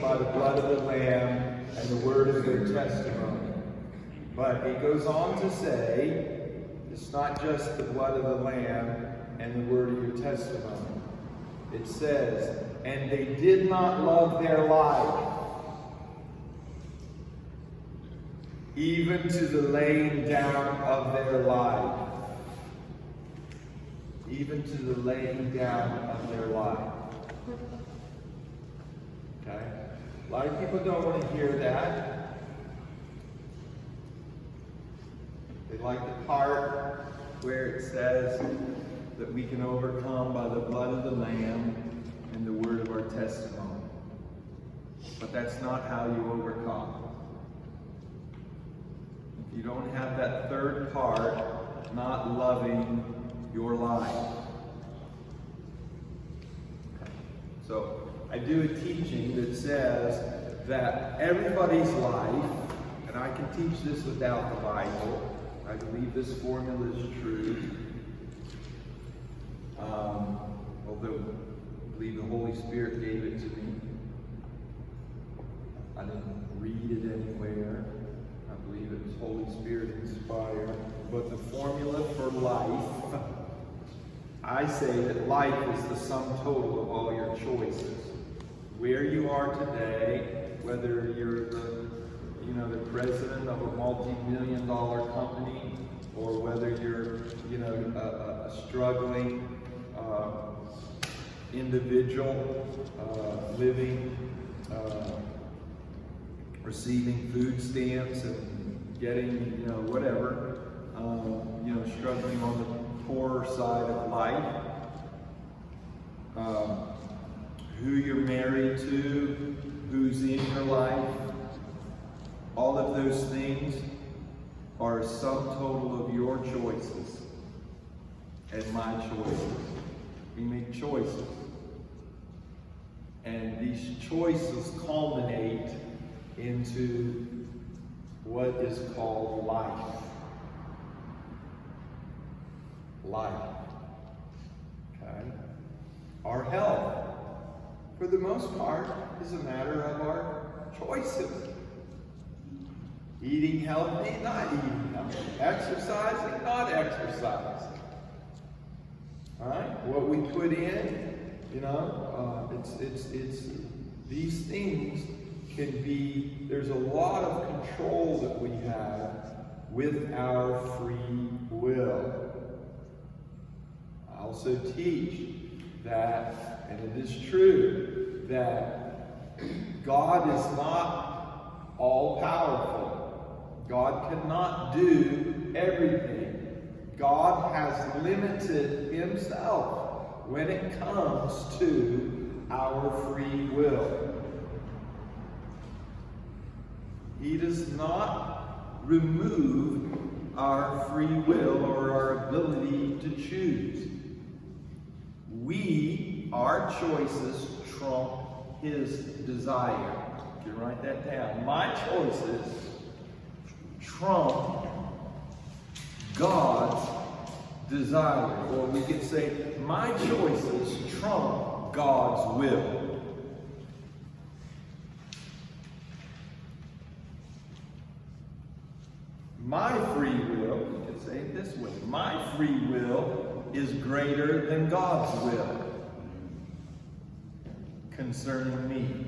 by the blood of the Lamb and the word of their testimony. But it goes on to say, it's not just the blood of the Lamb and the word of your testimony. It says, and they did not love their life, even to the laying down of their life. Even to the laying down of their life. Okay? A lot of people don't want to hear that. They like the part where it says that we can overcome by the blood of the Lamb and the word of our testimony. But that's not how you overcome. If you don't have that third part, not loving your life. So I do a teaching that says that everybody's life, and I can teach this without the Bible, I believe this formula is true, although I believe the Holy Spirit gave it to me. I didn't read it anywhere. I believe it was Holy Spirit inspired. But the formula for life, I say that life is the sum total of all your choices. Where you are today, whether you're the president of a multi-million-dollar company, or whether you're, a struggling individual living, receiving food stamps and getting, whatever, struggling on the poorer side of life, who you're married to, who's in your life, all of those things are a sum total of your choices and my choices. We make choices. And these choices culminate into what is called life. Life. Okay? Our health, for the most part, is a matter of our choices. Eating healthy, not eating healthy. Exercising, not exercising. All right? What we put in, it's these things can be, there's a lot of control that we have with our free will. I also teach that, and it is true, that God is not all-powerful. God cannot do everything. God has limited himself when it comes to our free will. He does not remove our free will or our ability to choose. Our choices trump his desire. You can write that down. My choices trump God's desire. Or we could say, my choices trump God's will. My free will, you could say it this way, my free will is greater than God's will concerning me.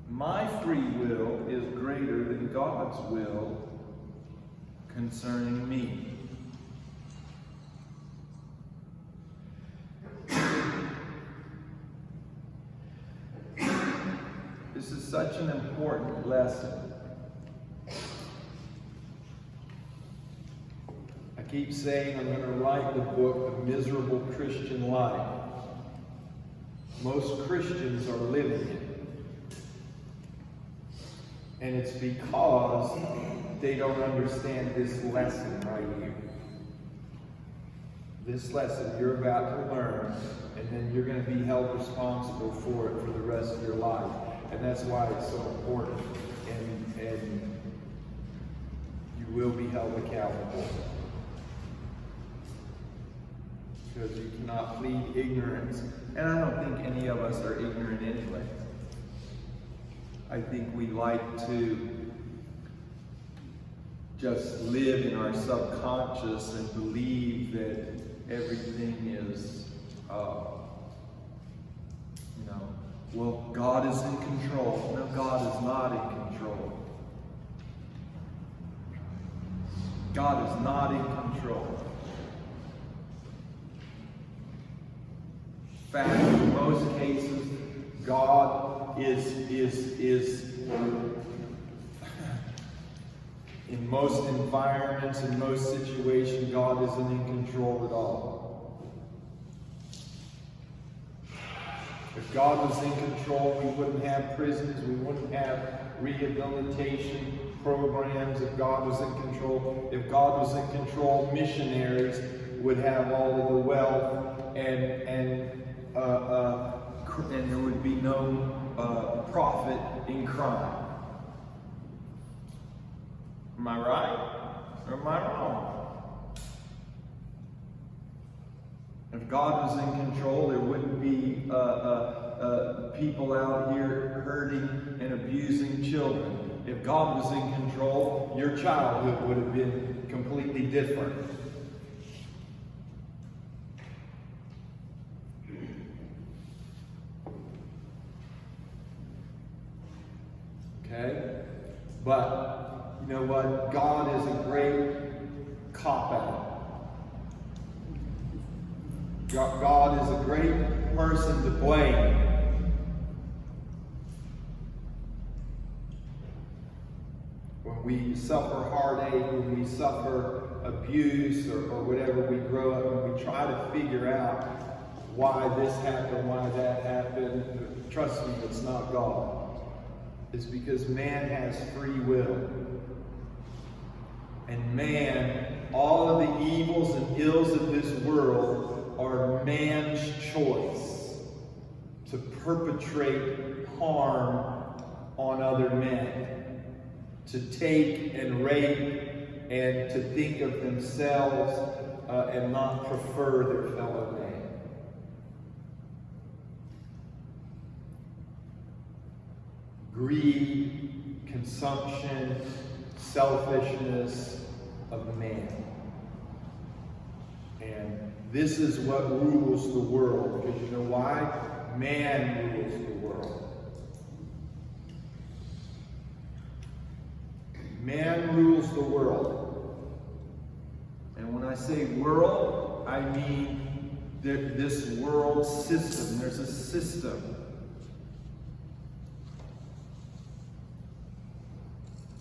My free will is greater than God's will concerning me. This is such an important lesson. I keep saying I'm going to write the book, The Miserable Christian Life. Most Christians are living it. And it's because they don't understand this lesson right here. This lesson you're about to learn, and then you're going to be held responsible for it for the rest of your life. And that's why it's so important. And you will be held accountable. because you cannot plead ignorance. And I don't think any of us are ignorant anyway. I think we like to just live in our subconscious and believe that everything is, well, God is in control. No, God is not in control. God is not in control. In fact, in most cases, God is in most environments, in most situations, God isn't in control at all. If God was in control, we wouldn't have prisons, we wouldn't have rehabilitation programs. If God was in control, missionaries would have all of the wealth, and there would be no profit in crime. Am I right? Or am I wrong? If God was in control, there wouldn't be people out here hurting and abusing children. If God was in control, your childhood would have been completely different. Okay? But, you know what? God is a great cop-out. God is a great person to blame. When we suffer heartache, when we suffer abuse or whatever, we grow up and we try to figure out why this happened, why that happened. Trust me, it's not God. It's because man has free will. And man, all of the evils and ills of this world are man's choice to perpetrate harm on other men, to take and rape and to think of themselves and not prefer their fellow man. Greed, consumption, selfishness of man. And this is what rules the world. Because you know why? Man rules the world. Man rules the world. And when I say world, I mean this world system. There's a system.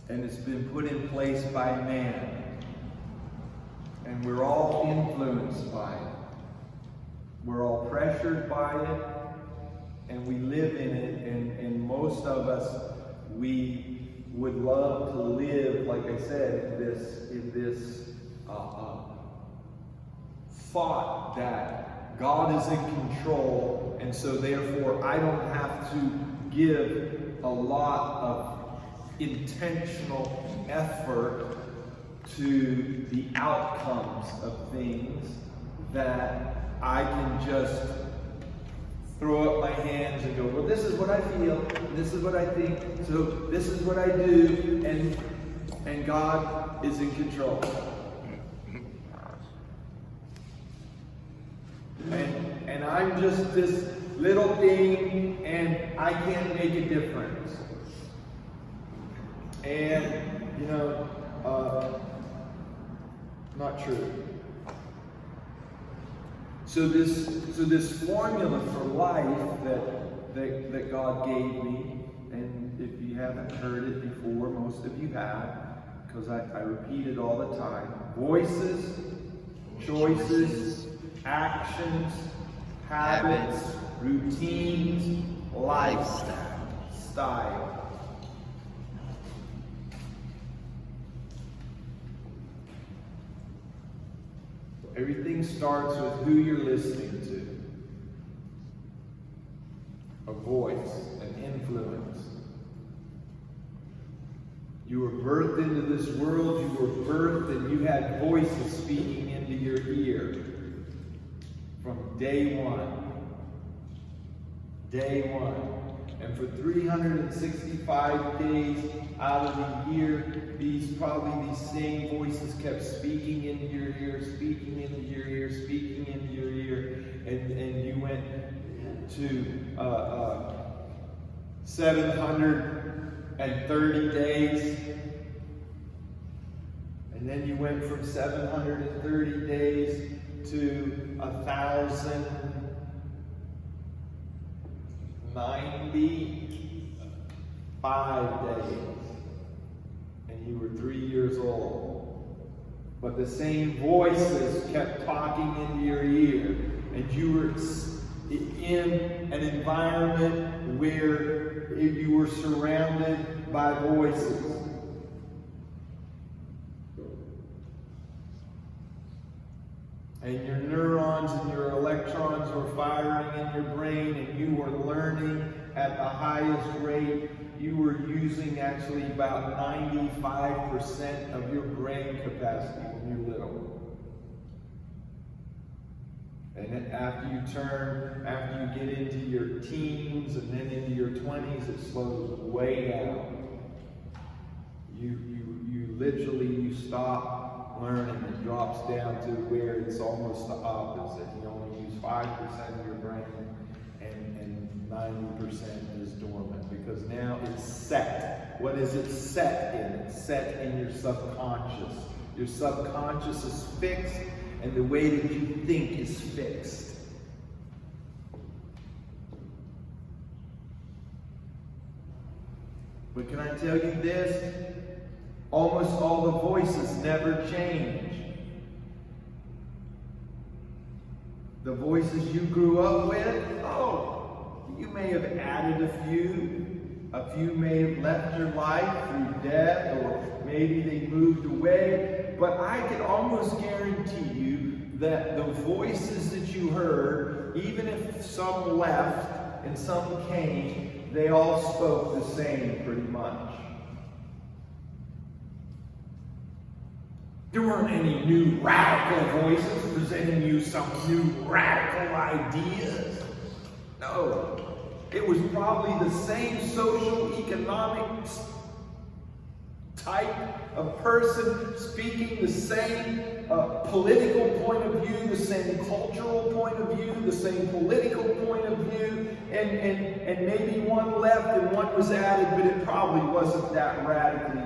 And it's been put in place by man. And we're all influenced by it. We're all pressured by it. And we live in it. And most of us, we would love to live, like I said, in this thought that God is in control. And so therefore, I don't have to give a lot of intentional effort to the outcomes of things, that I can just throw up my hands and go, well, this is what I feel, this is what I think, so this is what I do, and God is in control. And I'm just this little thing, and I can't make a difference. And, you know, not true. So this formula for life that God gave me, and if you haven't heard it before, most of you have, because I repeat it all the time. Voices, choices, actions, habits, routines, lifestyle. Everything starts with who you're listening to. A voice, an influence. You were birthed into this world, you were birthed and you had voices speaking into your ear. from day one. Day one. And for 365 days out of the year, these same voices kept speaking into your ear, speaking into your ear, speaking into your ear. And you went to 730 days. And then you went from 730 days to 1,095 days. And you were 3 years old. But the same voices kept talking into your ear. And you were in an environment where you were surrounded by voices. And your neurons and your electrons were firing in your brain, and you were learning at the highest rate. You were using actually about 95% of your brain capacity when you're little. And after you get into your teens and then into your 20s, it slows way down. You literally stop learning. It drops down to where it's almost the opposite. You only use 5% of your brain, and 90% is dormant, because now it's set. What is it set in? It's set in your subconscious. Your subconscious is fixed, and the way that you think is fixed. But can I tell you this? Almost all the voices never change. The voices you grew up with, you may have added a few. A few may have left your life through death, or maybe they moved away. But I can almost guarantee you that the voices that you heard, even if some left and some came, they all spoke the same pretty much. There weren't any new radical voices presenting you some new radical ideas. No. It was probably the same social economic type of person speaking the same political point of view, the same cultural point of view, the same political point of view, and maybe one left and one was added, but it probably wasn't that radically